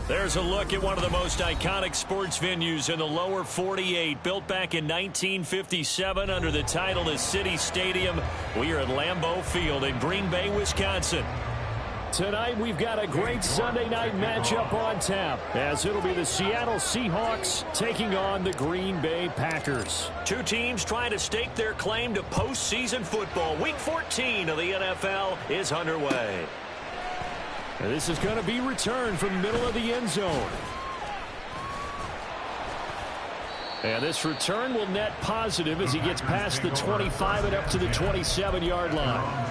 There's a look at one of the most iconic sports venues in the lower 48, built back in 1957 under the title of City Stadium. We are at Lambeau Field in Green Bay, Wisconsin. Tonight we've got a great Sunday night matchup on tap, as it'll be the Seattle Seahawks taking on the Green Bay Packers. Two teams trying to stake their claim to postseason football. Week 14 of the NFL is underway. This is going to be returned from the middle of the end zone. And this return will net positive as he gets past the 25 and up to the 27-yard line.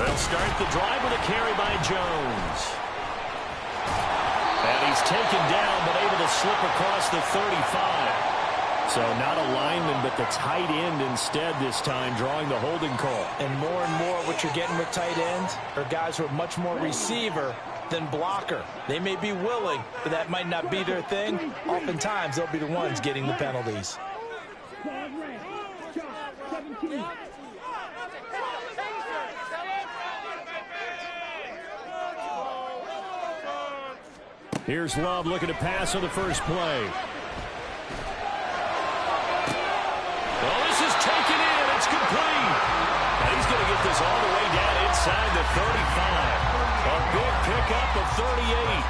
They'll start the drive with a carry by Jones. And he's taken down, but able to slip across the 35. So not a lineman, but the tight end instead this time, drawing the holding call. And more what you're getting with tight ends are guys who are much more receiver than blocker. They may be willing, but that might not be their thing. Oftentimes, they'll be the ones getting the penalties. Here's Love looking to pass on the first play. Oh, this is taken in. It's complete. And he's going to get this all the way down inside the 35. A big pickup of 38.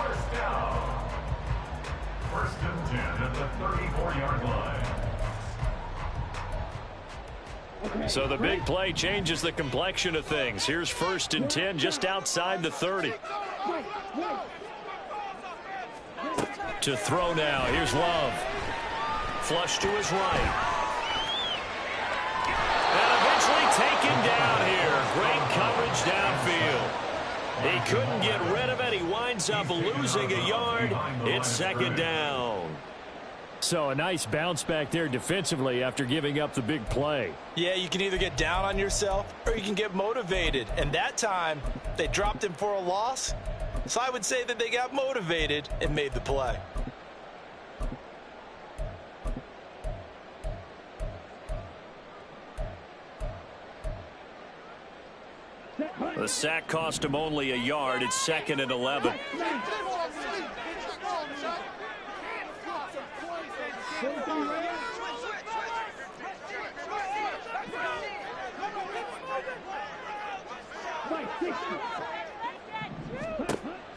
First down. First and 10 at the 34-yard line. So the big play changes the complexion of things. Here's 1st and 10 just outside the 30. To throw now. Here's Love. Flush to his right. And eventually taken down here. Great coverage downfield. He couldn't get rid of it. He winds up losing a yard. It's 2nd down. So a nice bounce back there defensively after giving up the big play. Yeah, you can either get down on yourself or you can get motivated. And that time, they dropped him for a loss. So I would say that they got motivated and made the play. The sack cost him only a yard. It's 2nd and 11.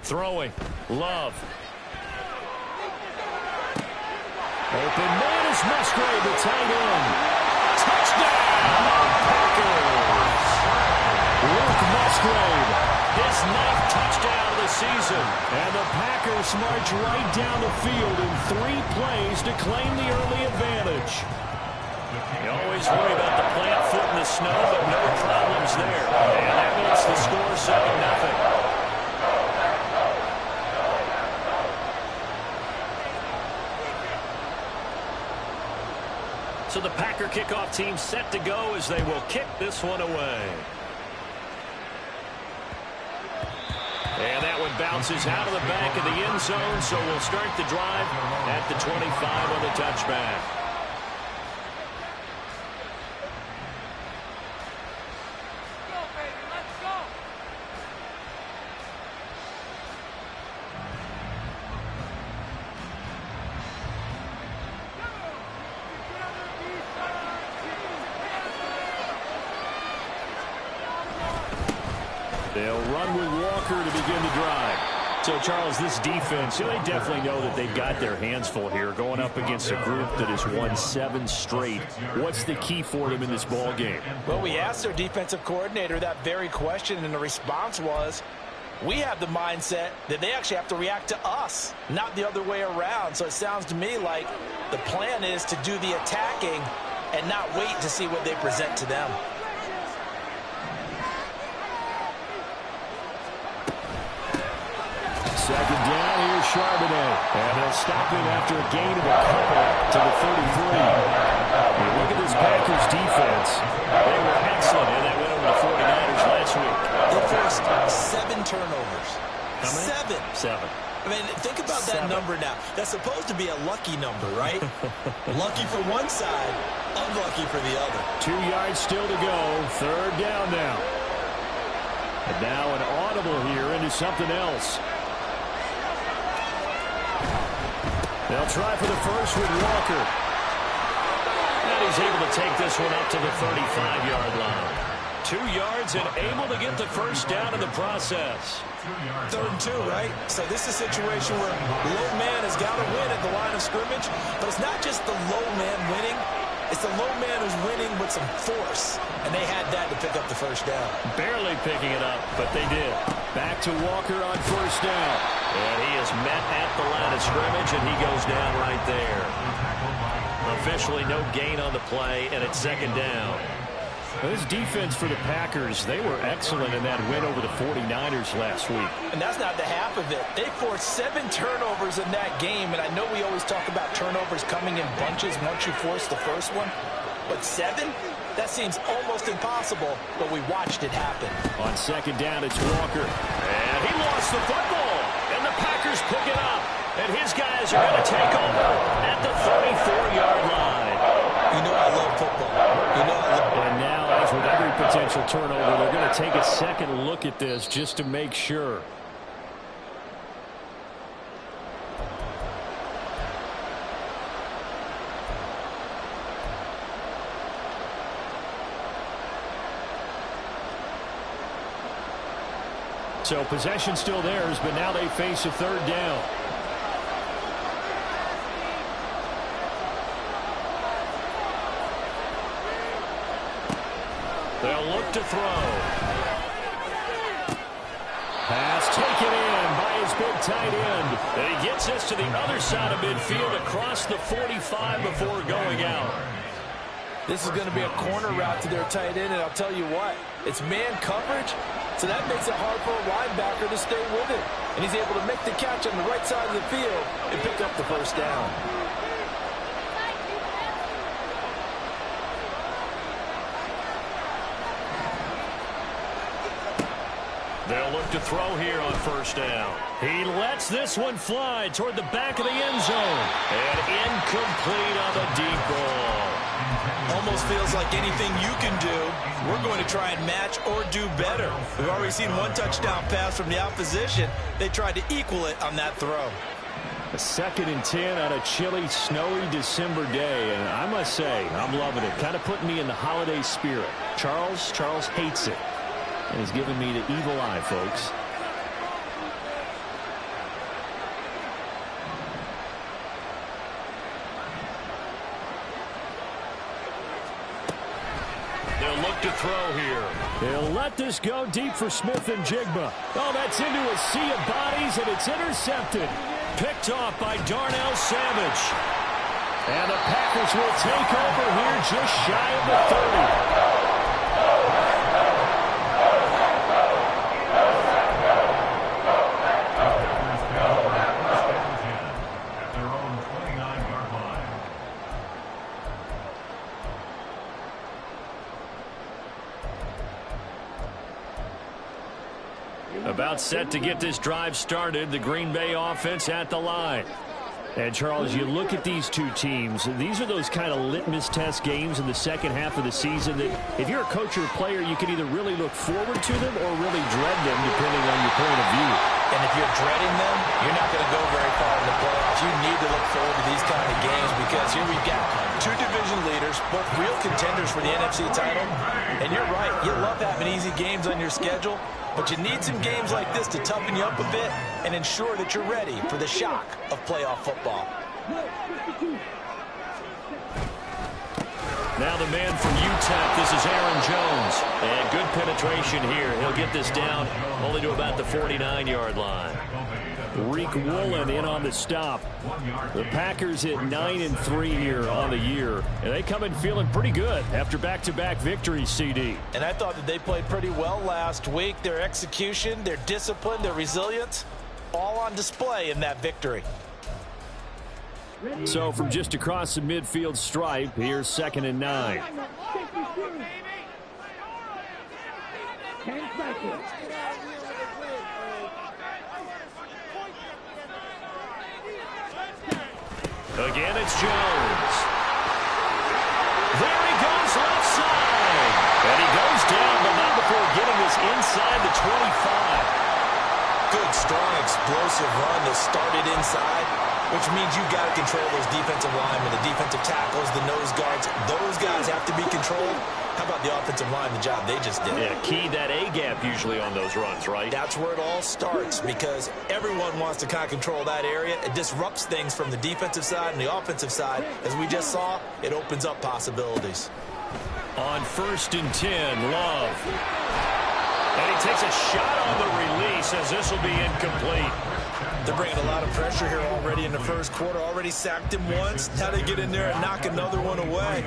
Throwing. Love. Open man is Musgrave, the tight end. Touchdown, Packers. Luke Musgrave, his 9th touchdown of the season. And the Packers march right down the field in 3 plays to claim the early advantage. You always worry about the plant foot in the snow, but no problems there. And that makes the score 7-0. So the Packer kickoff team set to go as they will kick this one away. And that one bounces out of the back of the end zone, so we'll start the drive at the 25 on the touchback. They'll run with Walker to begin the drive. So, Charles, this defense, they definitely know that they've got their hands full here going up against a group that has won 7 straight. What's the key for them in this ball game? Well, we asked their defensive coordinator that very question, and the response was, we have the mindset that they actually have to react to us, not the other way around. So it sounds to me like the plan is to do the attacking and not wait to see what they present to them. Second down, here's Charbonnet. And they'll stop him after a gain of a couple to the 33. You look at this Packers defense. They were excellent in that win over the 49ers last week. They forced 7 turnovers. How many? 7. 7. I mean, think about that number now. That's supposed to be a lucky number, right? Lucky for one side, unlucky for the other. 2 yards still to go. 3rd down now. And now an audible here into something else. They'll try for the first with Walker. And he's able to take this one up to the 35-yard line. 2 yards and able to get the first down in the process. 3rd and 2, right? So this is a situation where low man has got to win at the line of scrimmage, but it's not just the low man winning. It's the low man who's winning with some force, and they had that to pick up the first down. Barely picking it up, but they did. Back to Walker on 1st down. And he is met at the line of scrimmage, and he goes down right there. Officially no gain on the play, and it's 2nd down. This defense for the Packers, they were excellent in that win over the 49ers last week. And that's not the half of it. They forced 7 turnovers in that game, and I know we always talk about turnovers coming in bunches once you force the first one. But 7? That seems almost impossible, but we watched it happen. On 2nd down, it's Walker. And he lost the football, and the Packers pick it up. And his guys are going to take over at the 34-yard line. You know I love football. You know I love. And now, as with every potential turnover, they're going to take a second look at this just to make sure. So possession still theirs, but now they face a 3rd down. look to throw. Pass taken in by his big tight end. And he gets us to the other side of midfield across the 45 before going out. This is going to be a corner route to their tight end, and I'll tell you what, it's man coverage, so that makes it hard for a linebacker to stay with it. And he's able to make the catch on the right side of the field and pick up the first down. They'll look to throw here on first down. He lets this one fly toward the back of the end zone. And incomplete on the deep ball. Almost feels like anything you can do, we're going to try and match or do better. We've already seen one touchdown pass from the opposition. They tried to equal it on that throw. A 2nd and 10 on a chilly, snowy December day. And I must say, I'm loving it. Kind of putting me in the holiday spirit. Charles hates it. And he's giving me the evil eye, folks. They'll look to throw here. They'll let this go deep for Smith and Jigba. Oh, that's into a sea of bodies, and it's intercepted. Picked off by Darnell Savage. And the Packers will take over here just shy of the 30. About set to get this drive started. The Green Bay offense at the line. And, Charles, you look at these two teams, these are those kind of litmus test games in the second half of the season that if you're a coach or a player, you can either really look forward to them or really dread them, depending on your point of view. And if you're dreading them, you're not going to go very far in the playoffs. You need to look forward to these kind of games because here we've got two division leaders, both real contenders for the NFC title. And you're right, you love having easy games on your schedule, but you need some games like this to toughen you up a bit and ensure that you're ready for the shock of playoff football. Now the man from UTEP, this is Aaron Jones. And good penetration here. He'll get this down only to about the 49-yard line. Reek Woolen in on the stop. The Packers hit 9-3 here on the year. And they come in feeling pretty good after back-to-back victories, CD. And I thought that they played pretty well last week. Their execution, their discipline, their resilience, all on display in that victory. So from just across the midfield stripe, here's 2nd and 9. Again, it's Jones. There he goes left side. And he goes down, but not before getting this inside the 25. Good, strong, explosive run that started inside, which means you've got to control those defensive linemen, the defensive tackles, the nose guards. Those guys have to be controlled. How about the offensive line, the job they just did? Yeah, key that A-gap usually on those runs, right? That's where it all starts because everyone wants to kind of control that area. It disrupts things from the defensive side and the offensive side. As we just saw, it opens up possibilities. On 1st and 10, Love. And he takes a shot on the release as this will be incomplete. They're bringing a lot of pressure here already in the first quarter. Already sacked him once. Now they get in there and knock another one away.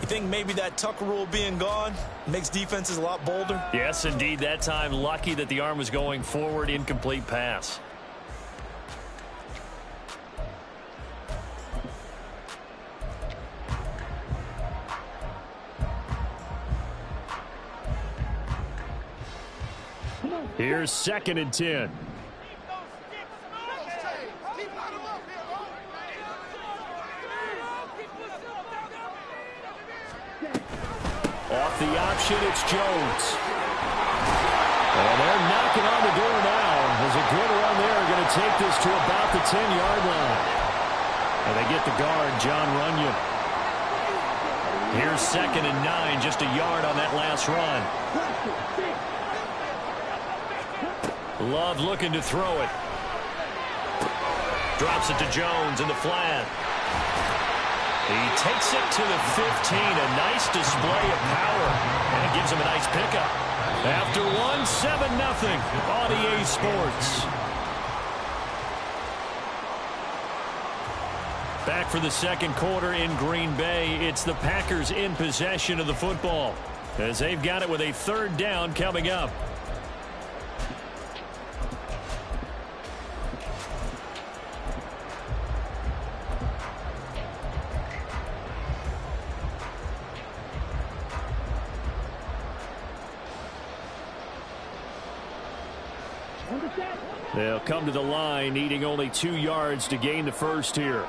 You think maybe that tuck rule being gone makes defenses a lot bolder? Yes, indeed. That time, lucky that the arm was going forward. Incomplete pass. Here's 2nd and 10. Off the option, it's Jones. And they're knocking on the door now. There's a good run there. Going to take this to about the 10-yard line. And they get the guard, John Runyon. Here's 2nd and 9, just a yard on that last run. Love looking to throw it. Drops it to Jones in the flat. He takes it to the 15. A nice display of power. And it gives him a nice pickup. After one, 7-0 on EA Sports. Back for the second quarter in Green Bay. It's the Packers in possession of the football, as they've got it with a third down coming up. They'll come to the line, needing only 2 yards to gain the first here.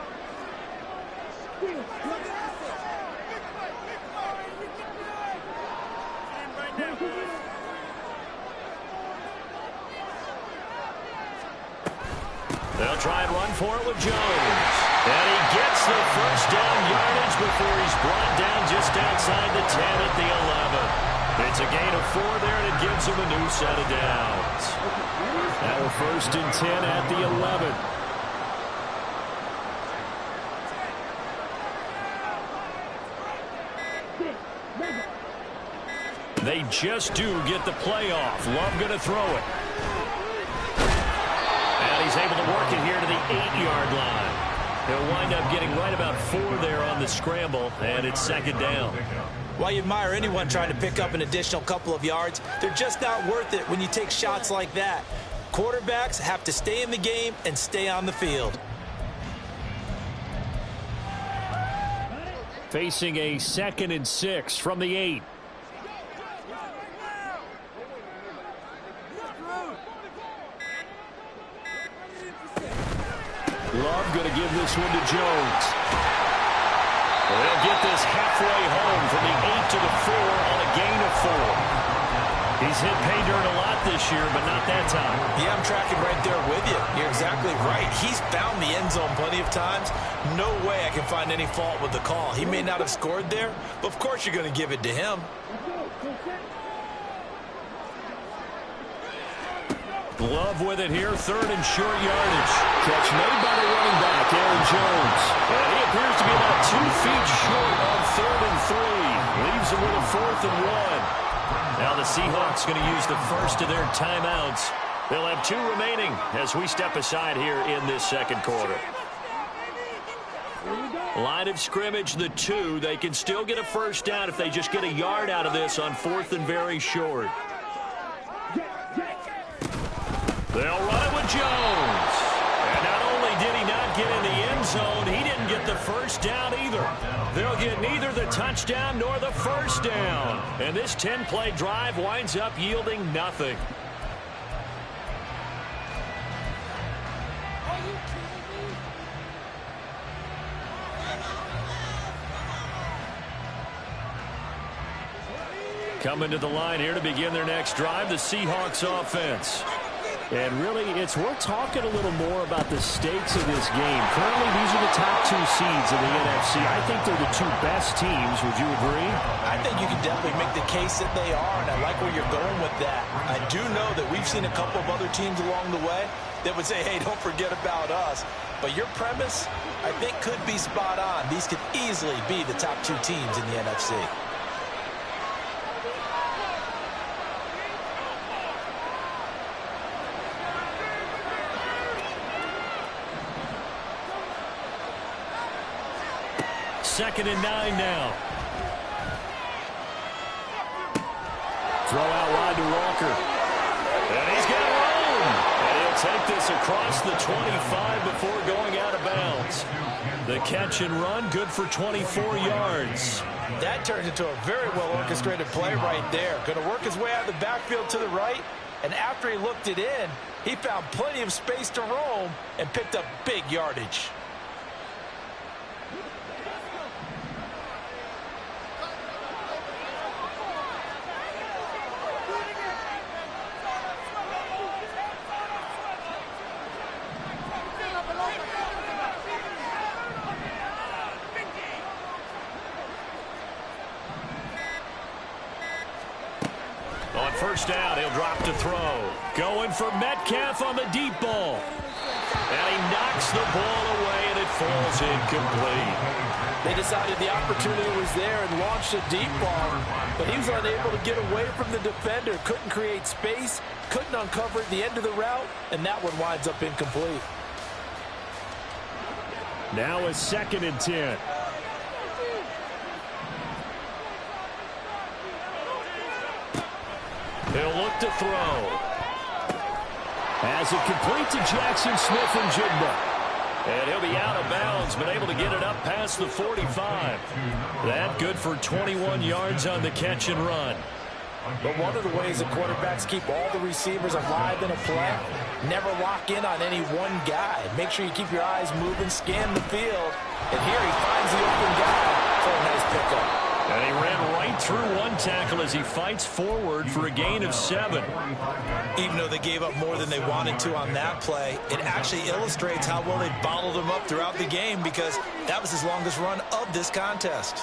They'll try and run for it with Jones. And he gets the first down yardage before he's brought down just outside the 10 at the 11. It's a gain of 4 there, and it gives him a new set of downs. Now we're first and 10 at the 11. They just do get the play off. Love going to throw it. And he's able to work it here to the 8-yard line. He'll wind up getting right about 4 there on the scramble, and it's second down. While you admire anyone trying to pick up an additional couple of yards, they're just not worth it when you take shots like that. Quarterbacks have to stay in the game and stay on the field. Facing a 2nd and 6 from the 8. Love going to give this one to Jones. They'll get this halfway home from the 8 to the 4 on a gain of 4. He's hit pay dirt a lot this year, but not that time. Yeah, I'm tracking right there with you. You're exactly right. He's found the end zone plenty of times. No way I can find any fault with the call. He may not have scored there, but of course you're going to give it to him. Love with it here, 3rd and short yardage. Catch made by the running back, Aaron Jones. And he appears to be about 2 feet short on 3rd and 3. Leaves him with a 4th and 1. Now the Seahawks going to use the first of their timeouts. They'll have 2 remaining as we step aside here in this second quarter. Line of scrimmage, the 2. They can still get a first down if they just get a yard out of this on 4th and very short. They'll run it with Jones. And not only did he not get in the end zone, he didn't get the first down either. They'll get neither the touchdown nor the first down. And this 10-play drive winds up yielding nothing. Coming to the line here to begin their next drive, the Seahawks offense. And really, it's worth talking a little more about the stakes of this game. Currently, these are the top 2 seeds in the NFC. I think they're the 2 best teams. Would you agree? I think you can definitely make the case that they are, and I like where you're going with that. I do know that we've seen a couple of other teams along the way that would say, hey, don't forget about us. But your premise, I think, could be spot on. These could easily be the top 2 teams in the NFC. Second and 9 now. Throw out wide to Walker. And he's got room. And he'll take this across the 25 before going out of bounds. The catch and run, good for 24 yards. That turns into a very well-orchestrated play right there. Going to work his way out of the backfield to the right. And after he looked it in, he found plenty of space to roam and picked up big yardage. On first down, he'll drop to throw. Going for Metcalf on the deep ball. And he knocks the ball away, and it falls incomplete. They decided the opportunity was there and launched a deep ball, but he was unable to get away from the defender, couldn't create space, couldn't uncover at the end of the route, and that one winds up incomplete. Now a 2nd and 10. He'll look to throw. As it complete to Jackson Smith and Jigba. And he'll be out of bounds, but able to get it up past the 45. That good for 21 yards on the catch and run. But one of the ways the quarterbacks keep all the receivers alive in a play, never lock in on any one guy. Make sure you keep your eyes moving, scan the field. And here he finds the open guy for a nice pickup. And he ran right through one tackle as he fights forward for a gain of 7. Even though they gave up more than they wanted to on that play, it actually illustrates how well they bottled him up throughout the game because that was his longest run of this contest.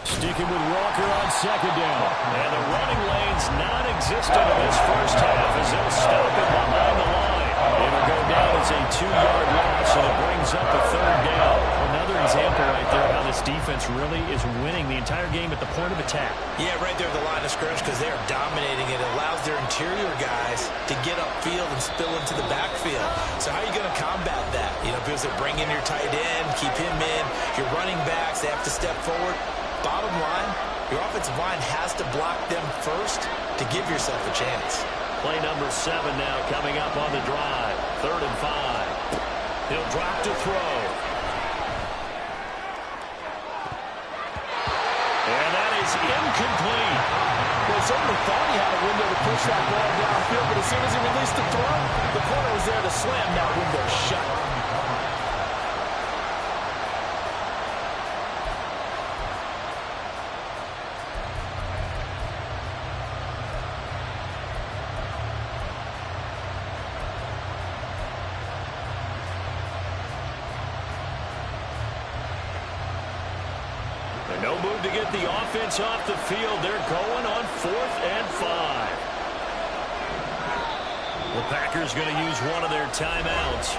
Sticking with Walker on 2nd down. And the running lane's non-existent in this first half as they'll stop it behind the line. It'll go down as a 2-yard loss, and it brings up a 3rd down. Another example right there of how this defense really is winning the entire game at the point of attack. Yeah, right there at the line of scrimmage because they are dominating it. It allows their interior guys to get upfield and spill into the backfield. So how are you going to combat that? You know, because they bring in your tight end, keep him in. Your running backs, they have to step forward. Bottom line, your offensive line has to block them first to give yourself a chance. Play number 7 now coming up on the drive. 3rd and 5. He'll drop to throw. And that is incomplete. Well, certainly thought he had a window to push that ball downfield, but as soon as he released the throw, the corner was there to slam that window shut. No move to get the offense off the field. They're going on 4th and 5. The Packers going to use one of their timeouts.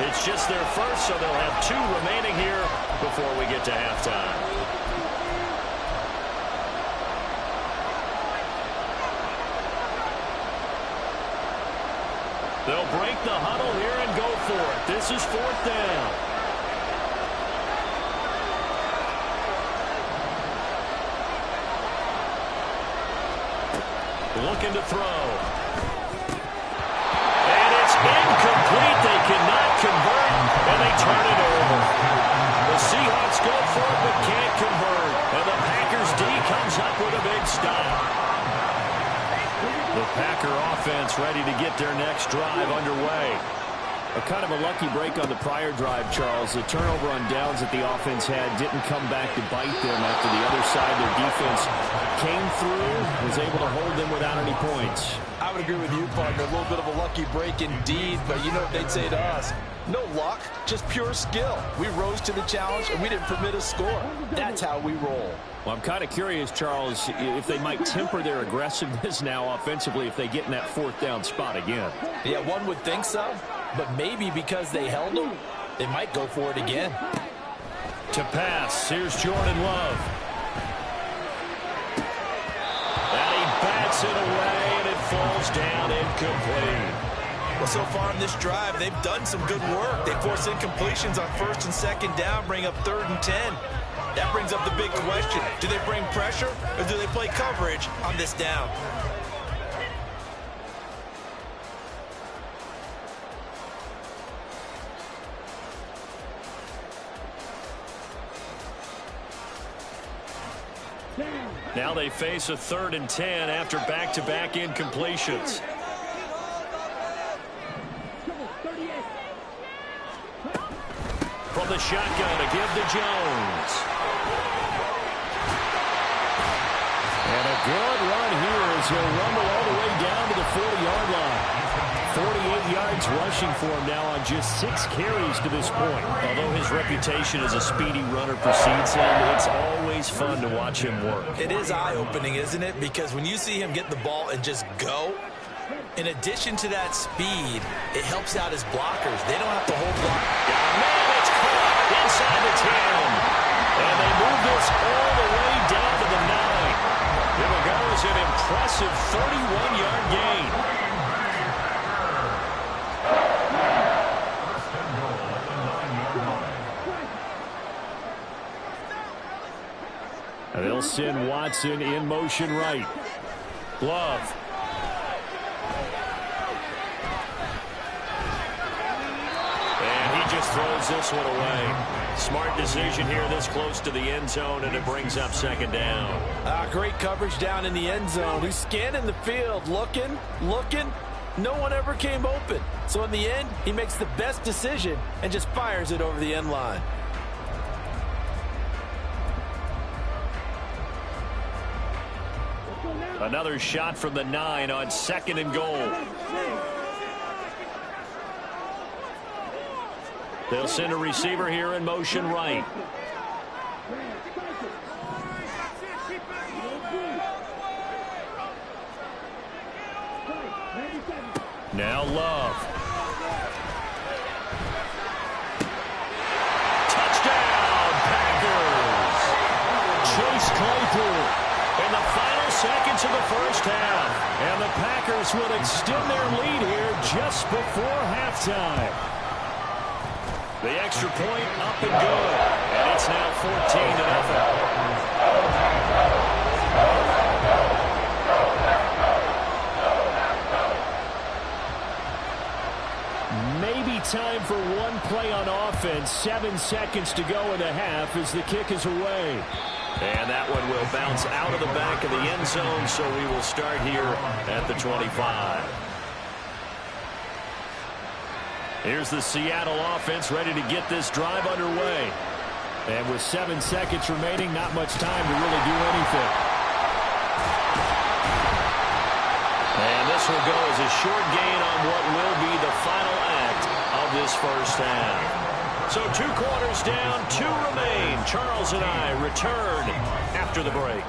It's just their first, so they'll have 2 remaining here before we get to halftime. They'll break the huddle here and go for it. This is 4th down. Looking to throw. And it's incomplete. They cannot convert, and they turn it over. The Seahawks go for it, but can't convert. And the Packers D comes up with a big stop. The Packer offense ready to get their next drive underway. A kind of a lucky break on the prior drive, Charles. The turnover on downs that the offense had didn't come back to bite them after the other side. Their defense came through, was able to hold them without any points. I would agree with you, partner. A little bit of a lucky break indeed, but you know what they'd say to us? No luck, just pure skill. We rose to the challenge, and we didn't permit a score. That's how we roll. Well, I'm kind of curious, Charles, if they might temper their aggressiveness now offensively if they get in that 4th down spot again. Yeah, one would think so, but maybe because they held them, they might go for it again. To pass, here's Jordan Love. And he bats it away, and it falls down incomplete. Well, so far in this drive, they've done some good work. They force incompletions on 1st and 2nd down, bring up 3rd and 10. That brings up the big question. Do they bring pressure, or do they play coverage on this down? Now they face a 3rd and 10 after back-to-back incompletions. From the shotgun to give to Jones. And a good run here as he'll rumble all the way down to the 40-yard line. 48 yards rushing for him now on just 6 carries to this point. Although his reputation as a speedy runner precedes him, it's always fun to watch him work. It is eye-opening, isn't it? Because when you see him get the ball and just go, In addition to that speed, it helps out his blockers. They don't have to hold block. Man, it's caught inside the 10. And they move this all the way down to the 9. Here we go is an impressive 31-yard gain. They'll send Watson in motion right. Glove. And he just throws this one away. Smart decision here this close to the end zone, and it brings up second down. Great coverage down in the end zone. He's scanning the field, looking. No one ever came open. So in the end, he makes the best decision and just fires it over the end line. Another shot from the 9 on second and goal. They'll send a receiver here in motion right. Now Love. Touchdown, Packers. Chase Claypool in the final seconds of the first half. And the Packers will extend their lead here just before halftime. The extra point up and good. And it's now 14-0. Maybe time for one play on offense. 7 seconds to go in the half as the kick is away. And that one will bounce out of the back of the end zone, so we will start here at the 25. Here's the Seattle offense ready to get this drive underway. And with 7 seconds remaining, not much time to really do anything. And this will go as a short gain on what will be the final act of this first half. So 2 quarters down, 2 remain. Charles and I return after the break.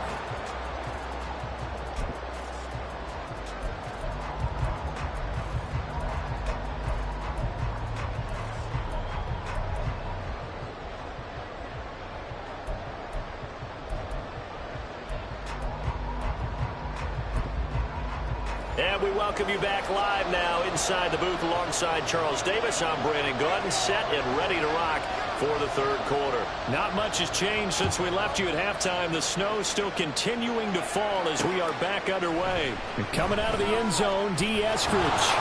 And we welcome you back live now inside the booth alongside Charles Davis. I'm Brandon Gaudin, set and ready to rock for the third quarter. Not much has changed since we left you at halftime. The snow still continuing to fall as we are back underway. And coming out of the end zone, D. Eskridge.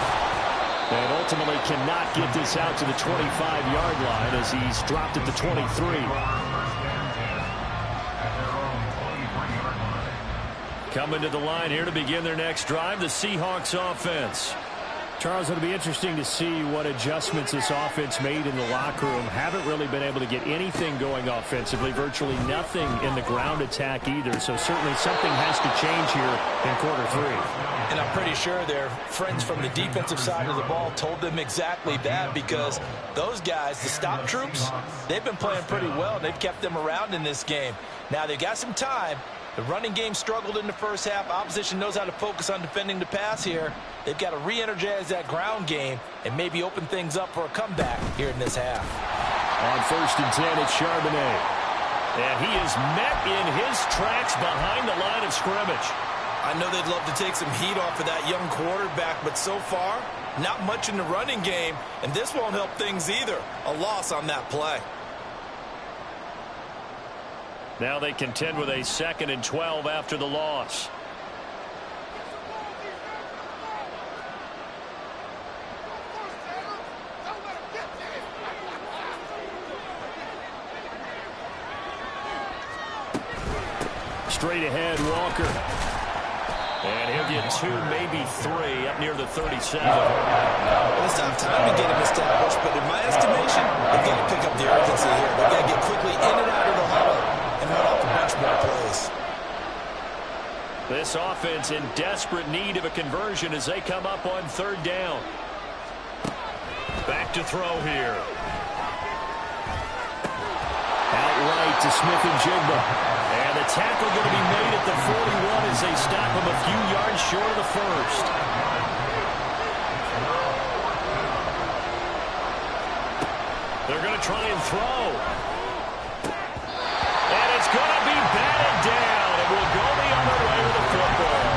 And ultimately cannot get this out to the 25-yard line as he's dropped at the 23. Coming to the line here to begin their next drive, the Seahawks offense. Charles, it'll be interesting to see what adjustments this offense made in the locker room. Haven't really been able to get anything going offensively, virtually nothing in the ground attack either. So certainly something has to change here in quarter 3. And I'm pretty sure their friends from the defensive side of the ball told them exactly that, because those guys, the stop troops, they've been playing pretty well, and they've kept them around in this game. Now, they've got some time. The running game struggled in the first half. Opposition knows how to focus on defending the pass here. They've got to re-energize that ground game and maybe open things up for a comeback here in this half. On 1st and 10, it's Charbonnet. And he is met in his tracks behind the line of scrimmage. I know they'd love to take some heat off of that young quarterback, but so far, not much in the running game, and this won't help things either. A loss on that play. Now they contend with a 2nd and 12 after the loss. Straight ahead, Walker. And he'll get 2, maybe 3 up near the 37. Well, it's not time to get him established, but in my estimation, they've got to pick up the urgency here. They've got to get quickly in and out of the huddle and run off a bunch more plays. This offense in desperate need of a conversion as they come up on 3rd down. Back to throw here. Outright to Smith and Jigba. And the tackle going to be made at the 41 as they stop him a few yards short of the first. try and throw. And it's going to be batted down. It will go the other way with the football.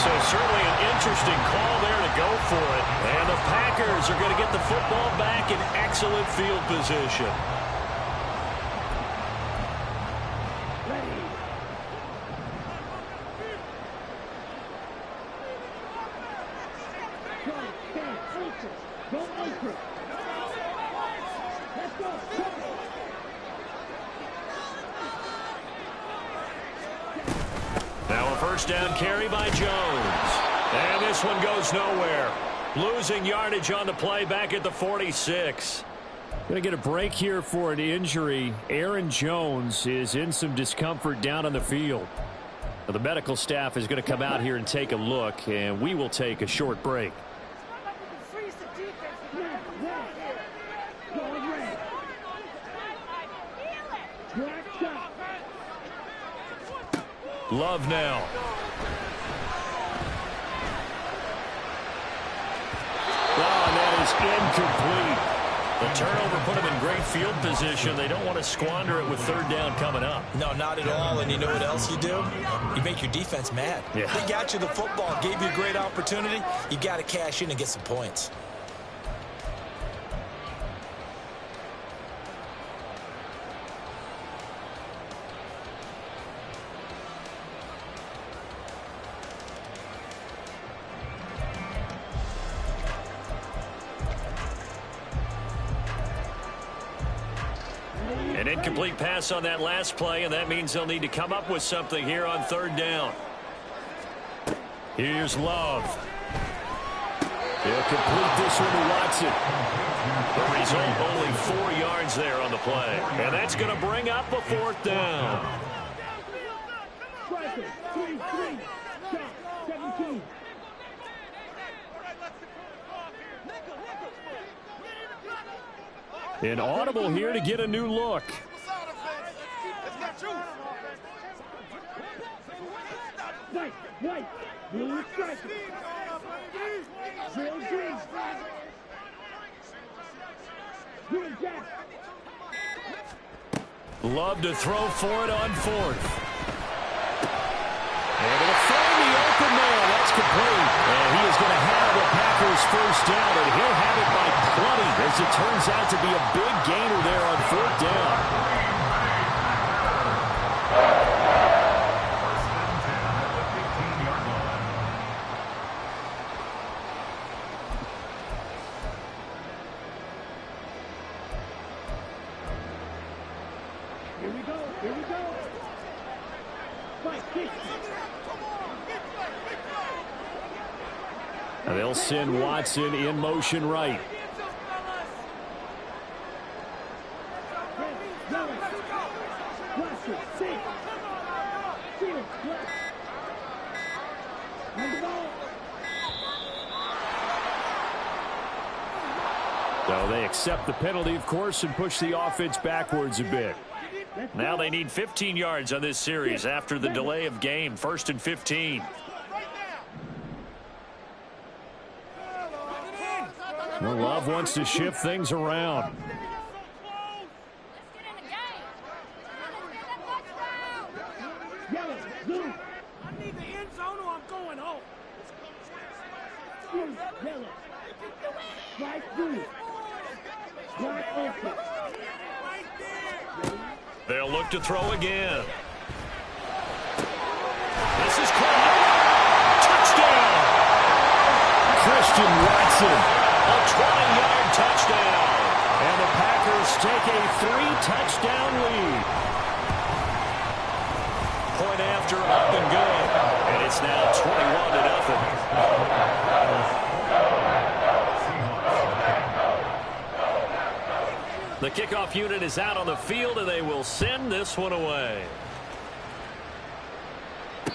So certainly an interesting call there to go for it. And the Packers are going to get the football back in excellent field position. Now a first down carry by Jones. And this one goes nowhere. Losing yardage on the play back at the 46. Going to get a break here for an injury. Aaron Jones is in some discomfort down on the field. Now, the medical staff is going to come out here and take a look, and we will take a short break. Love now. Oh, and that is incomplete. The turnover put them in great field position. They don't want to squander it with third down coming up. No, not at all. And you know what else you do? You make your defense mad. Yeah. They got you the football, gave you a great opportunity. You got to cash in and get some points. An incomplete pass on that last play, and that means they'll need to come up with something here on third down. Here's Love. He'll complete this one to Watson. The result, only 4 yards there on the play. And that's going to bring up a fourth down. An audible here to get a new look. Love to throw for it on fourth. And it'll find the open man. That's complete. And he is going to have the Packers first down, and he'll have it by plenty, as it turns out to be a big gainer there on fourth down. They'll send Watson in motion right. So they accept the penalty, of course, and push the offense backwards a bit. Now they need 15 yards on this series after the delay of game. 1st and 15. Well, Love wants to shift things around. I need the end zone or I'm going home. They'll look to throw again. This is caught. Touchdown! Christian Watson. A 20-yard touchdown. And the Packers take a 3-touchdown lead. Point after, up and good. And it's now 21-0. The kickoff unit is out on the field, and they will send this one away.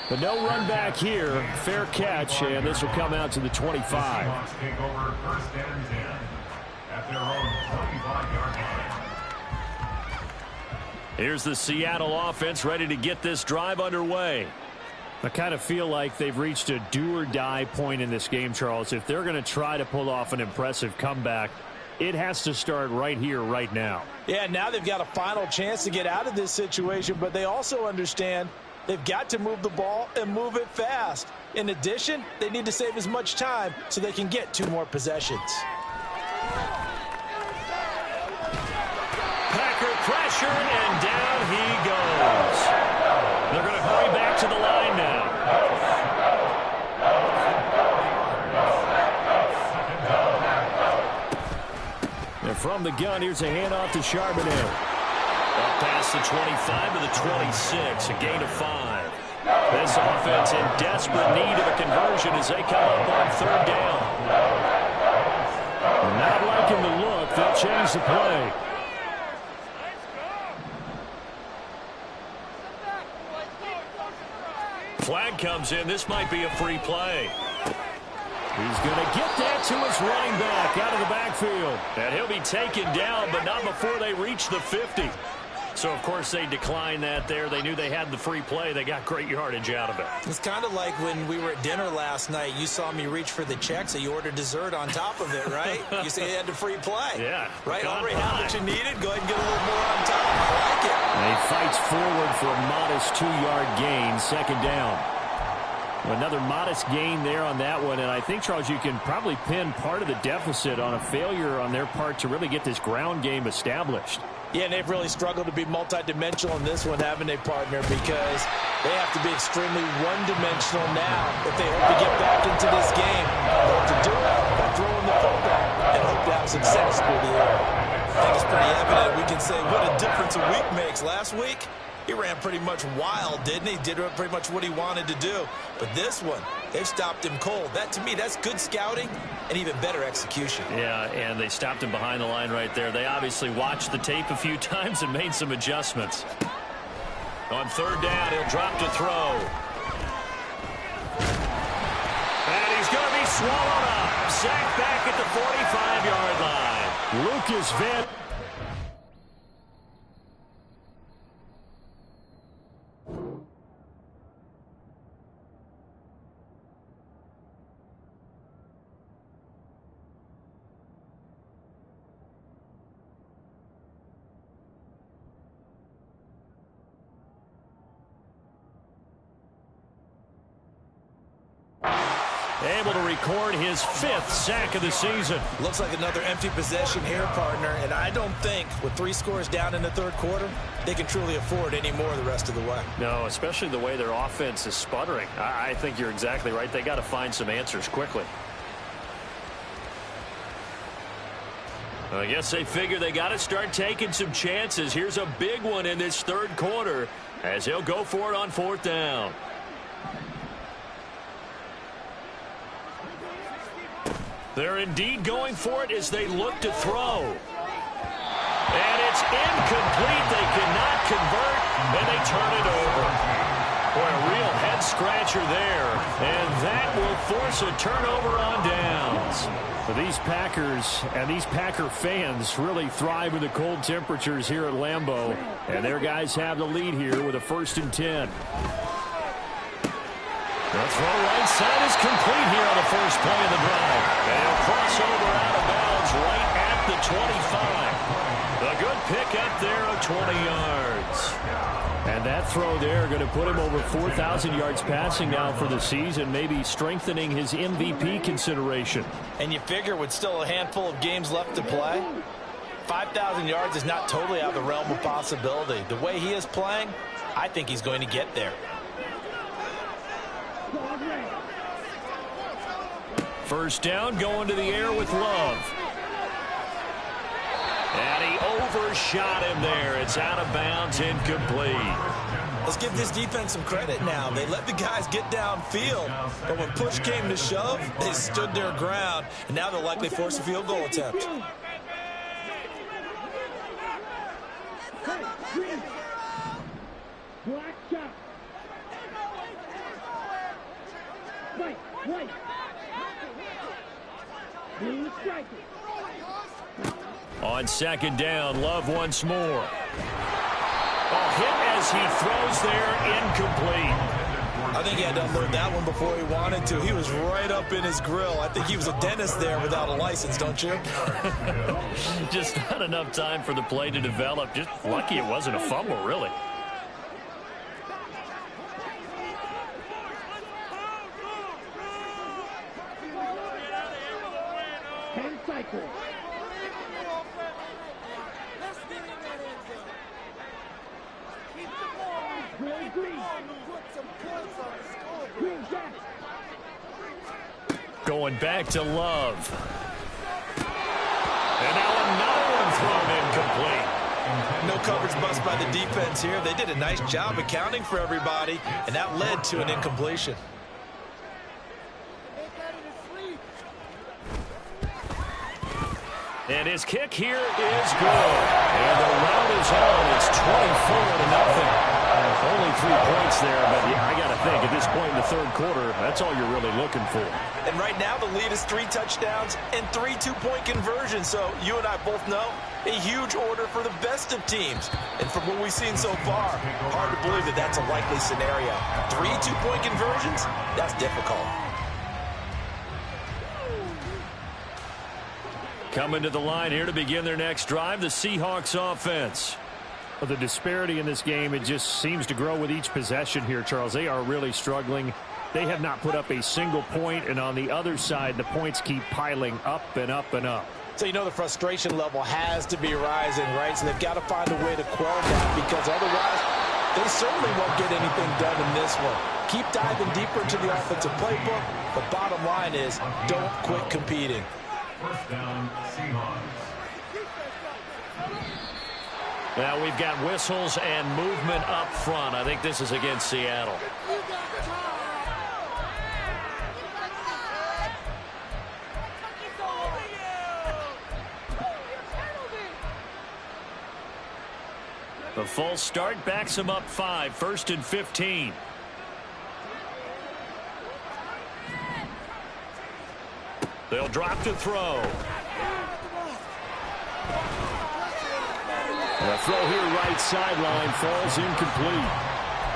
But no run back here. Fair catch, and this will come out to the 25. Take over first and 10 at their own 25-yard line. Here's the Seattle offense ready to get this drive underway. I kind of feel like they've reached a do-or-die point in this game, Charles. If they're going to try to pull off an impressive comeback, It has to start right here, right now. Yeah, now they've got a final chance to get out of this situation, but they also understand they've got to move the ball and move it fast. In addition, they need to save as much time so they can get 2 more possessions. Packer pressure, and down he goes. They're going to hurry back to the line now. And from the gun, here's a handoff to Charbonnet. Up past the 25 to the 26, a gain of 5. This offense in desperate need of a conversion as they come up on 3rd down. Not liking the look. They'll change the play. Flag comes in. This might be a free play. He's going to get that to his running back out of the backfield. And he'll be taken down, but not before they reach the 50. So, of course, they declined that there. They knew they had the free play. They got great yardage out of it. It's kind of like when we were at dinner last night. You saw me reach for the check, so you ordered dessert on top of it, right? You say you had the free play. Yeah. Right? Already had what you needed. Go ahead and get a little more on top. I like it. And he fights forward for a modest 2-yard gain, 2nd down. Another modest gain there on that one, and I think, Charles, you can probably pin part of the deficit on a failure on their part to really get this ground game established. Yeah, and they've really struggled to be multidimensional in this one, haven't they, partner? Because they have to be extremely one-dimensional now if they hope to get back into this game. They have to do it by throwing the football and hope to have success through the air. I think it's pretty evident. We can say what a difference a week makes. Last week, he ran pretty much wild, didn't he? Did pretty much what he wanted to do. But this one, they've stopped him cold. That, to me, that's good scouting and even better execution. Yeah, and they stopped him behind the line right there. They obviously watched the tape a few times and made some adjustments. On 3rd down, he'll drop to throw. And he's going to be swallowed up. Sacked back at the 45-yard line. Lucas Van... Able to record his 5th sack of the season. Looks like another empty possession here, partner, and I don't think with 3 scores down in the 3rd quarter, they can truly afford any more the rest of the way. No, especially the way their offense is sputtering. I think you're exactly right. They got to find some answers quickly. I guess they figure they got to start taking some chances. Here's a big one in this 3rd quarter as he'll go for it on 4th down. They're indeed going for it as they look to throw. And it's incomplete. They cannot convert, and they turn it over. Boy, a real head-scratcher there. And that will force a turnover on downs. But these Packers and these Packer fans really thrive in the cold temperatures here at Lambeau. And their guys have the lead here with a 1st and 10. The throw right side is complete here on the first play of the drive. And he'll cross over out of bounds right at the 25. A good pick up there of 20 yards. And that throw there going to put him over 4,000 yards passing now for the season, maybe strengthening his MVP consideration. And you figure with still a handful of games left to play, 5,000 yards is not totally out of the realm of possibility. The way he is playing, I think he's going to get there. 1st down, going to the air with Love. And he overshot him there. It's out of bounds, incomplete. Let's give this defense some credit now. They let the guys get downfield, but when push came to shove, they stood their ground, and now they'll likely force a field goal attempt. Black shot. Right. Blue striker. On 2nd down, Love once more. A hit as he throws there, incomplete. I think he had to unload that one before he wanted to. He was right up in his grill. I think he was a dentist there without a license, don't you? Just not enough time for the play to develop. Just lucky it wasn't a fumble, really. Going back to Love. And now another one thrown incomplete. No coverage bust by the defense here. They did a nice job accounting for everybody, and that led to an incompletion. And his kick here is good. And the round is on. It's 24-0. Only 3 points there, but yeah, I got to think at this point in the third quarter, that's all you're really looking for. And right now the lead is 3 touchdowns and 3 2-point conversions. So you and I both know a huge order for the best of teams. And from what we've seen so far, hard to believe that that's a likely scenario. 3 2-point conversions? That's difficult. Coming to the line here to begin their next drive, the Seahawks offense. Well, the disparity in this game, it just seems to grow with each possession here, Charles. They are really struggling. They have not put up a single point, and on the other side, the points keep piling up and up and up. So you know the frustration level has to be rising, right? So they've got to find a way to quell that, because otherwise they certainly won't get anything done in this one. Keep diving deeper into the offensive playbook, but bottom line is don't quit competing. First down, Seahawks. Now we've got whistles and movement up front. I think this is against Seattle. The full start backs him up 5, 1st and 15. They'll drop to throw. The throw here right sideline falls incomplete.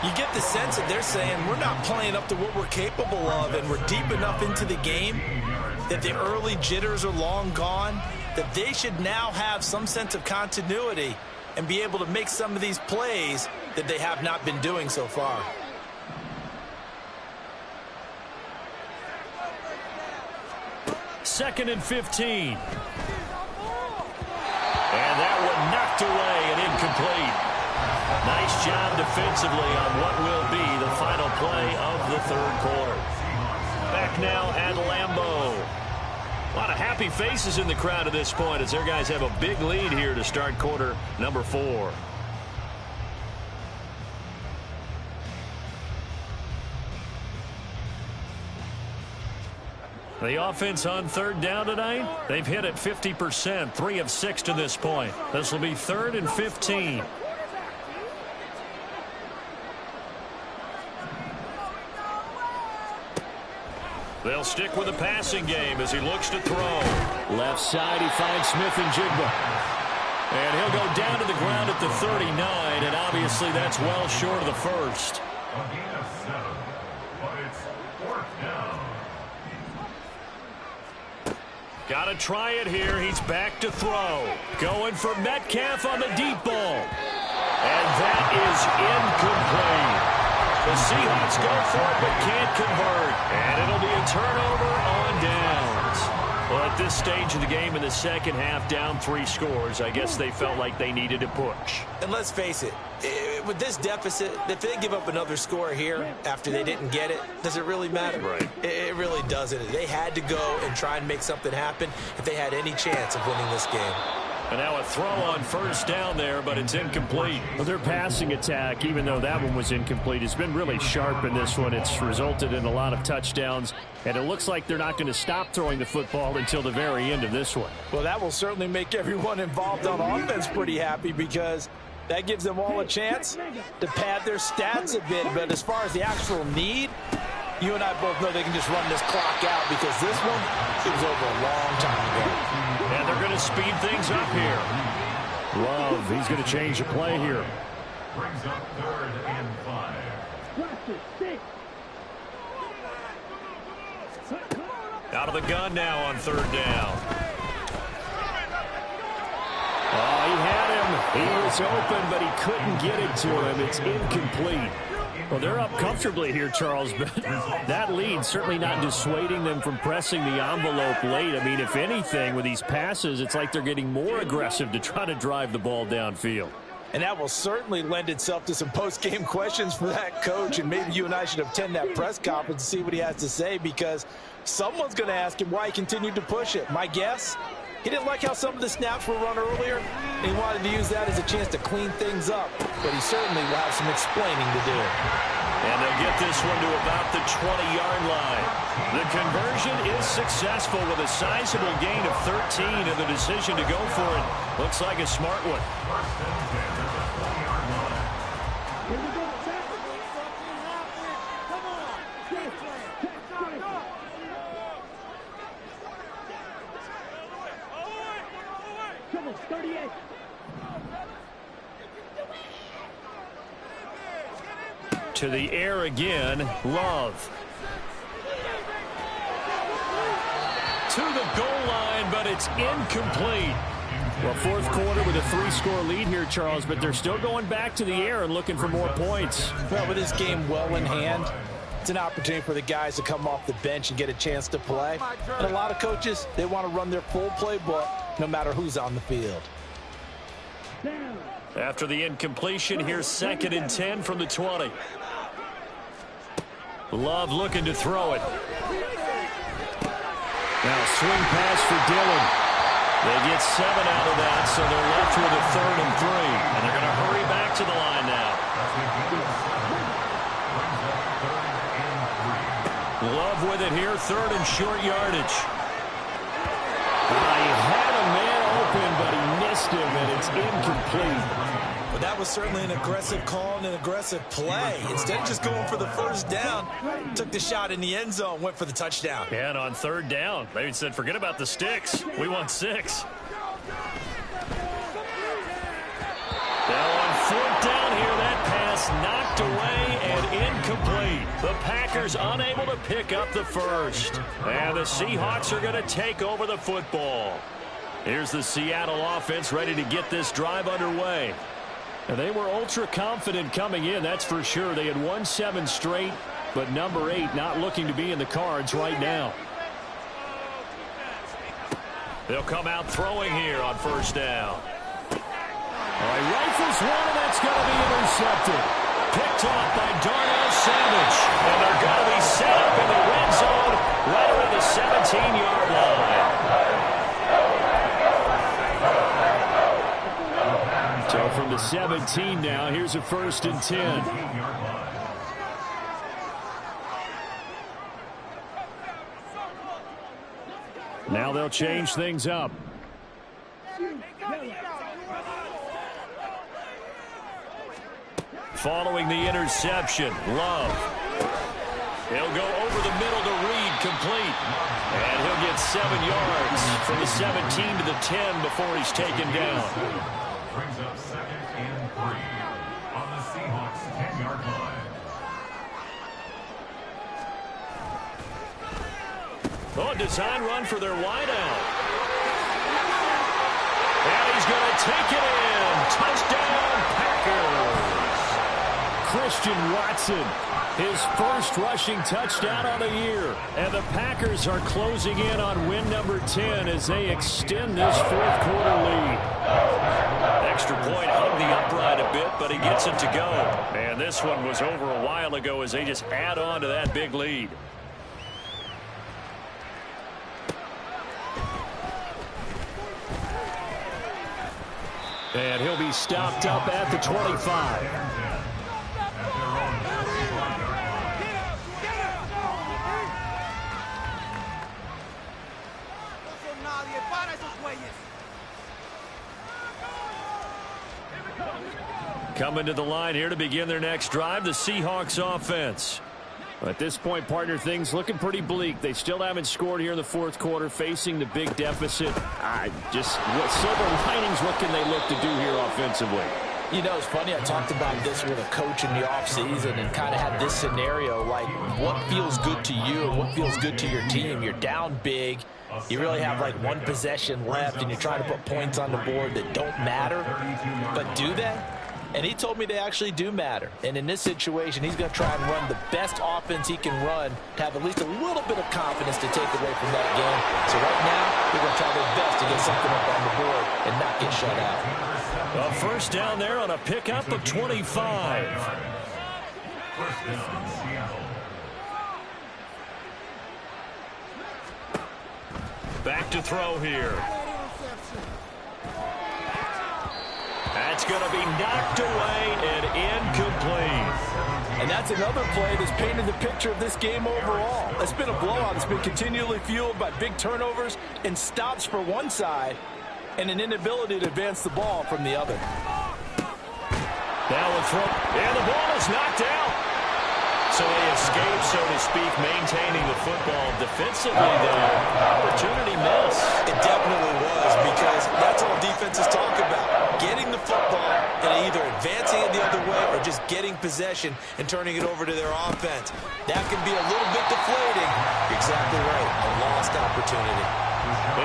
You get the sense that they're saying we're not playing up to what we're capable of, and we're deep enough into the game that the early jitters are long gone, that they should now have some sense of continuity and be able to make some of these plays that they have not been doing so far. Second and 15. And that one knocked away and incomplete. Nice job defensively on what will be the final play of the third quarter. Back now at Lambeau. A lot of happy faces in the crowd at this point as their guys have a big lead here to start quarter number 4. The offense on third down tonight, they've hit it 50%, 3 of 6 to this point. This will be 3rd and 15. They'll stick with the passing game as he looks to throw. Left side, he finds Smith and Jigba. And he'll go down to the ground at the 39, and obviously that's well short of the first. A gain of 7, but it's 4th down. Got to try it here. He's back to throw. Going for Metcalf on the deep ball. And that is incomplete. The Seahawks go for it but can't convert. And it'll be a turnover on downs. Well, at this stage of the game in the second half, down 3 scores, I guess they felt like they needed to push. And let's face it, with this deficit, if they give up another score here after they didn't get it, does it really matter? Right. It really doesn't. They had to go and try and make something happen if they had any chance of winning this game. And now a throw on first down there, but it's incomplete. Well, their passing attack, even though that one was incomplete, has been really sharp in this one. It's resulted in a lot of touchdowns, and it looks like they're not going to stop throwing the football until the very end of this one. Well, that will certainly make everyone involved on offense pretty happy, because that gives them all a chance to pad their stats a bit. But as far as the actual need, you and I both know they can just run this clock out, because this one, it was over a long time ago. And they're going to speed things up here. Love, he's going to change the play here. Brings up 3rd and 5. Out of the gun now on third down. Oh, he had him. He was open, but he couldn't get it to him. It's incomplete. Well, they're up comfortably here, Charles, but that lead certainly not dissuading them from pressing the envelope late. I mean, if anything, with these passes, it's like they're getting more aggressive to try to drive the ball downfield. And that will certainly lend itself to some post-game questions for that coach, and maybe you and I should attend that press conference and see what he has to say, because someone's going to ask him why he continued to push it. My guess, he didn't like how some of the snaps were run earlier, and he wanted to use that as a chance to clean things up, but he certainly will have some explaining to do. And they'll get this one to about the 20-yard line. The conversion is successful with a sizable gain of 13, and the decision to go for it looks like a smart one. To the air again, Love. To the goal line, but it's incomplete. Well, fourth quarter with a 3-score lead here, Charles, but they're still going back to the air and looking for more points. Well, with this game well in hand, it's an opportunity for the guys to come off the bench and get a chance to play. And a lot of coaches, they want to run their full playbook no matter who's on the field. After the incompletion, here's 2nd and 10 from the 20. Love looking to throw it. Now swing pass for Dillon. They get 7 out of that, so they're left with a 3rd and 3. And they're going to hurry back to the line now. Love with it here, 3rd and short yardage. He had a man open, but he missed him, and it's incomplete. But that was certainly an aggressive call and an aggressive play. Instead of just going for the first down, took the shot in the end zone, went for the touchdown. And on 3rd down, they said, forget about the sticks. We want 6. Now on 4th down here, that pass knocked away and incomplete. The Packers unable to pick up the first. And the Seahawks are going to take over the football. Here's the Seattle offense ready to get this drive underway. And they were ultra confident coming in, that's for sure. They had won 7 straight, but number 8 not looking to be in the cards right now. They'll come out throwing here on 1st down. All right, rifles one, and that's going to be intercepted. Picked off by Darnell Savage. And they're going to be set up in the red zone right around the 17-yard line. So from the 17 now, here's a 1st and 10. Now they'll change things up. Following the interception, Love. He'll go over the middle to Reed, complete. And he'll get 7 yards from the 17 to the 10 before he's taken down. Brings up 2nd and 3 on the Seahawks 10-yard line. Oh, design run for their wideout. And he's going to take it in. Touchdown, Packers. Christian Watson, his first rushing touchdown on the year. And the Packers are closing in on win number 10 as they extend this fourth quarter lead. Extra point hung the upright a bit, but he gets it to go. And this one was over a while ago as they just add on to that big lead. And he'll be stopped up at the 25. Coming to the line here to begin their next drive, the Seahawks offense. At this point, partner, things looking pretty bleak. They still haven't scored here in the fourth quarter, facing the big deficit. Just what silver linings, what can they look to do here offensively? You know, it's funny, I talked about this with a coach in the offseason and kind of had this scenario, like what feels good to you and what feels good to your team. You're down big. You really have like one possession left, and you're trying to put points on the board that don't matter. But do they? And he told me they actually do matter. And in this situation, he's going to try and run the best offense he can run to have at least a little bit of confidence to take away from that game. So right now, they're going to try their best to get something up on the board and not get shut out. A first down there on a pickup of 25. First down, Seattle. Back to throw here. That's going to be knocked away and incomplete. And that's another play that's painted the picture of this game overall. It's been a blowout. It's been continually fueled by big turnovers and stops for one side and an inability to advance the ball from the other. Now a throw. And the ball is knocked out. So they escape, so to speak, maintaining the football defensively, though. Opportunity miss. It definitely was, because that's all defenses talk about. Getting the football and either advancing it the other way or just getting possession and turning it over to their offense. That can be a little bit deflating. Exactly right. A lost opportunity.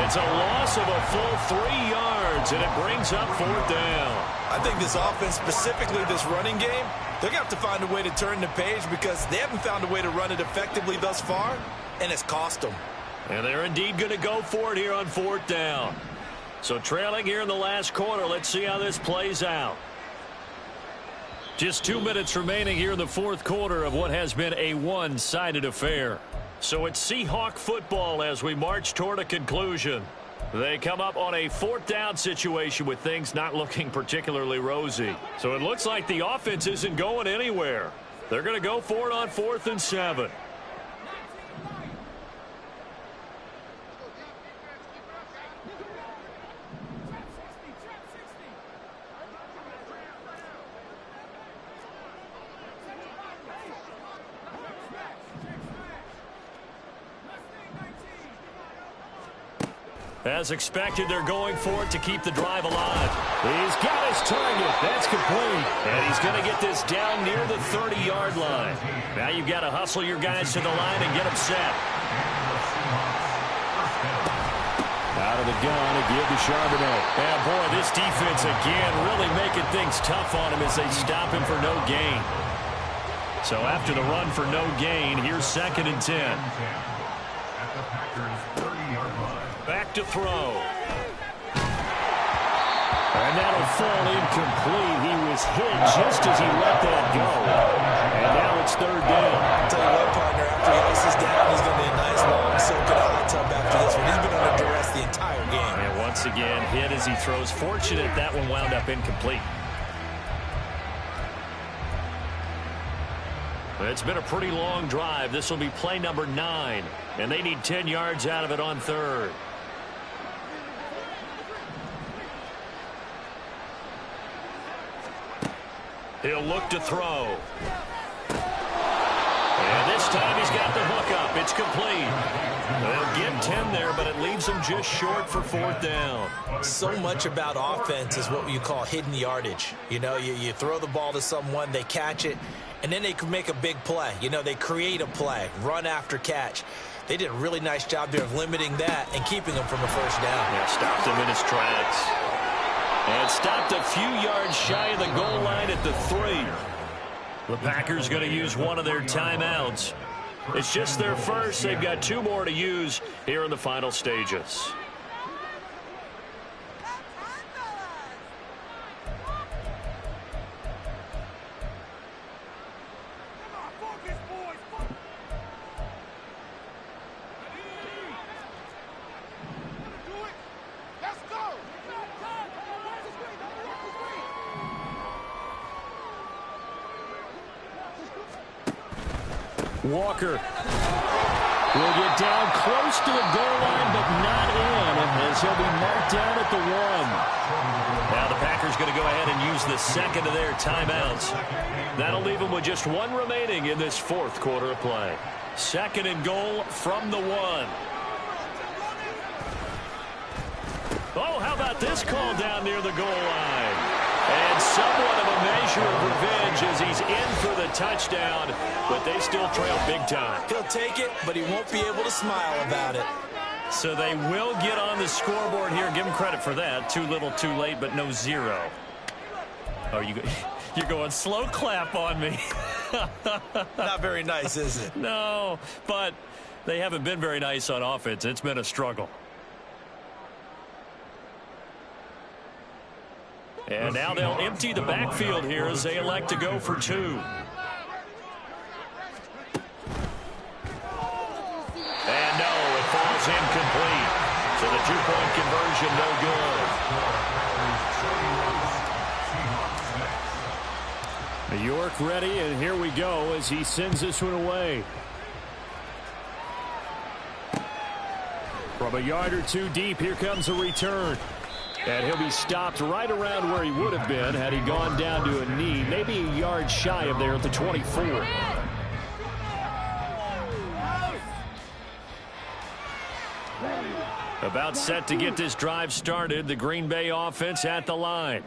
It's a loss of a full 3 yards, and it brings up fourth down. I think this offense, specifically this running game, they're going to have to find a way to turn the page because they haven't found a way to run it effectively thus far, and it's cost them. And they're indeed going to go for it here on fourth down. So trailing here in the last quarter, let's see how this plays out. Just 2 minutes remaining here in the fourth quarter of what has been a one-sided affair. So it's Seahawk football as we march toward a conclusion. They come up on a fourth down situation with things not looking particularly rosy. So it looks like the offense isn't going anywhere. They're going to go for it on 4th and 7. As expected, they're going for it to keep the drive alive. He's got his target. That's complete. And he's going to get this down near the 30-yard line. Now you've got to hustle your guys to the line and get them set. Out of the gun, a give to Charbonnet. And boy, this defense again really making things tough on him as they stop him for no gain. So after the run for no gain, here's 2nd and 10. At the Packers' 30-yard line. Back to throw. And that'll fall incomplete. He was hit just as he let that go. And now it's 3rd down. I'll tell you what, partner, after he ices down, he's going to be a nice long soak in a hot tub after this one. He's been under duress the entire game. And once again, hit as he throws. Fortunate that one wound up incomplete. It's been a pretty long drive. This will be play number 9. And they need 10 yards out of it on 3rd. He'll look to throw. And this time he's got the hook up. It's complete. They'll get 10 there, but it leaves them just short for 4th down. So much about offense is what you call hidden yardage. You know, you throw the ball to someone, they catch it, and then they can make a big play. You know, they create a play, run after catch. They did a really nice job there of limiting that and keeping them from a first down. Yeah, stopped him in his tracks. And stopped a few yards shy of the goal line at the 3. The Packers going to use one of their timeouts. It's just their first. They've got 2 more to use here in the final stages. Walker will get down close to the goal line, but not in, as he'll be marked down at the 1. Now the Packers going to go ahead and use the second of their timeouts. That'll leave them with just 1 remaining in this 4th quarter of play. 2nd and goal from the 1. Oh, how about this call down near the goal line? And somewhat of a measure of revenge as he's in for the touchdown, but they still trail big time. He'll take it, but he won't be able to smile about it. So they will get on the scoreboard here. Give him credit for that. Too little, too late, but no zero. Oh, you're going slow clap on me. Not very nice, is it? No, but they haven't been very nice on offense. It's been a struggle. And now they'll empty the backfield here as they elect to go for two. And no, it falls incomplete. So the two-point conversion no good. York ready, and here we go as he sends this one away. From a yard or two deep, here comes a return. And he'll be stopped right around where he would have been had he gone down to a knee, maybe a yard shy of there at the 24. About set to get this drive started, the Green Bay offense at the line.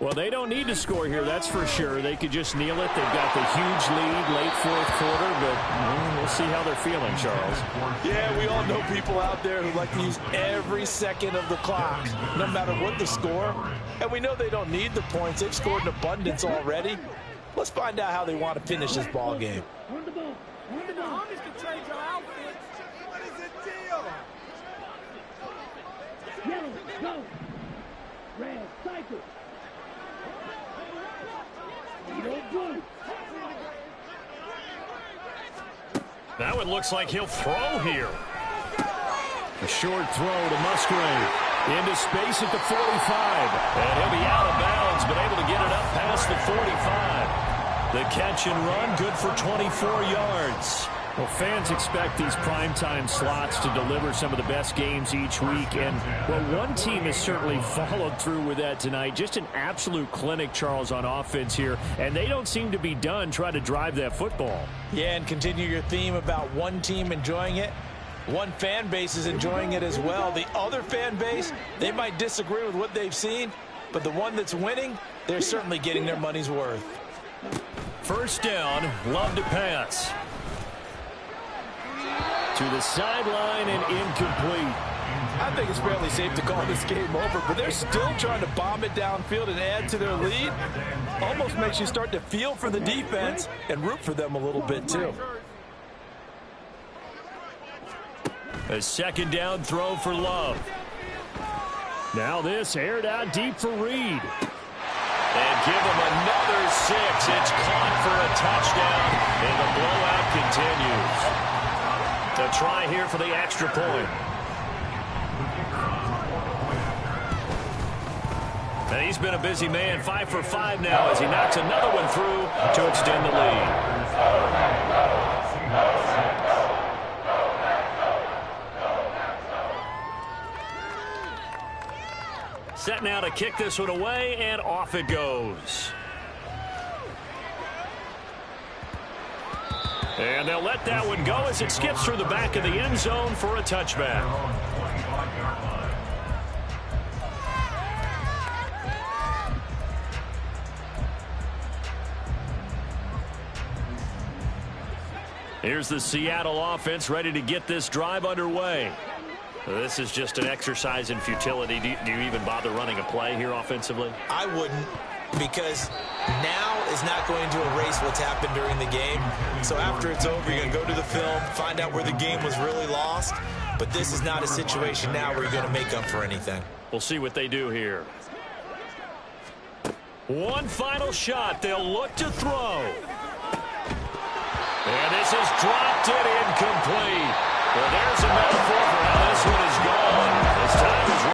Well, they don't need to score here, that's for sure. They could just kneel it. They've got the huge lead late fourth quarter, but we'll see how they're feeling, Charles. Yeah, we all know people out there who like to use every second of the clock, no matter what the score. And we know they don't need the points. They've scored in abundance already. Let's find out how they want to finish this ball game. On the ball. On the ball. Homies can change your outfits. What is the deal? Yellow, go. Red, cycle. Now it looks like he'll throw here. A short throw to Musgrave. Into space at the 45. And he'll be out of bounds, but able to get it up past the 45. The catch and run, good for 24 yards. Well, fans expect these primetime slots to deliver some of the best games each week. And, well, one team has certainly followed through with that tonight. Just an absolute clinic, Charles, on offense here. And they don't seem to be done trying to drive that football. Yeah, and continue your theme about one team enjoying it. One fan base is enjoying it as well. The other fan base, they might disagree with what they've seen, but the one that's winning, they're certainly getting their money's worth. First down, Love to pass. To the sideline and incomplete. I think it's fairly safe to call this game over, but they're still trying to bomb it downfield and add to their lead. Almost makes you start to feel for the defense and root for them a little bit too. A second down throw for Love. Now this aired out deep for Reed. And give him another 6. It's caught for a touchdown, and the blowout continues. A try here for the extra point. And he's been a busy man, 5 for 5 now as he knocks another one through to extend the lead. Set now to kick this one away, and off it goes. And they'll let that one go as it skips through the back of the end zone for a touchback. Here's the Seattle offense ready to get this drive underway. This is just an exercise in futility. Do you even bother running a play here offensively? I wouldn't, because now is not going to erase what's happened during the game. So after it's over, you're going to go to the film, find out where the game was really lost. But this is not a situation now where you're going to make up for anything. We'll see what they do here. One final shot. They'll look to throw. And this is dropped it incomplete. Well, there's a metaphor for how